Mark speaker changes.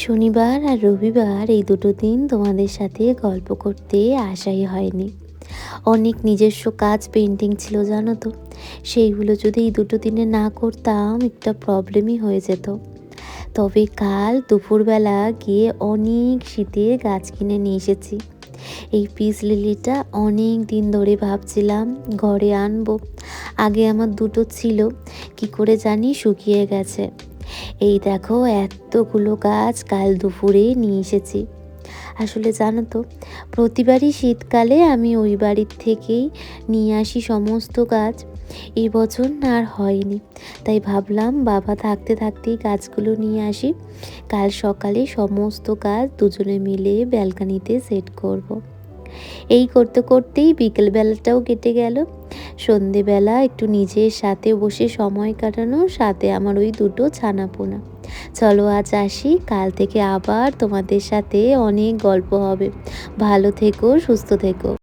Speaker 1: শনিবার আর রবিবার এই দুটো দিন তোমাদের সাথে গল্প করতে আসাই হয়নি। অনেক নিজস্ব কাজ পেন্ডিং ছিল জানো তো। সেইগুলো যদি এই দুটো দিনে না করতাম একটা প্রবলেমই হয়ে যেত। তবে কাল দুপুরবেলা গিয়ে অনেক শীতের গাছ কিনে নিয়ে এসেছি। এই পিস লিলিটা অনেক দিন ধরে ভাবছিলাম ঘরে আনবো। আগে আমার দুটো ছিল, কি করে জানি শুকিয়ে গেছে। এই দেখো এতগুলো গাছ কাল দুপুরে নিয়ে এসেছি। আসলে জানো তো, প্রতিবারই শীতকালে আমি ওই বাড়ির থেকেই নিয়ে আসি সমস্ত গাছ। এই বছর না আর হয়নি, তাই ভাবলাম বাবা থাকতে থাকতেই গাছগুলো নিয়ে আসি। কাল সকালে সমস্ত গাছ দুজনে মিলে ব্যালকানিতে সেট করব। এই করতে করতেই বিকেলবেলাটাও কেটে গেল। সন্ধেবেলা একটু নিজের সাথে বসে সময় কাটানো, সাথে আমার ওই দুটো ছানাপোনা। চলো আজ আসি, কাল থেকে আবার তোমাদের সাথে অনেক গল্প হবে। ভালো থেকো, সুস্থ থেকো।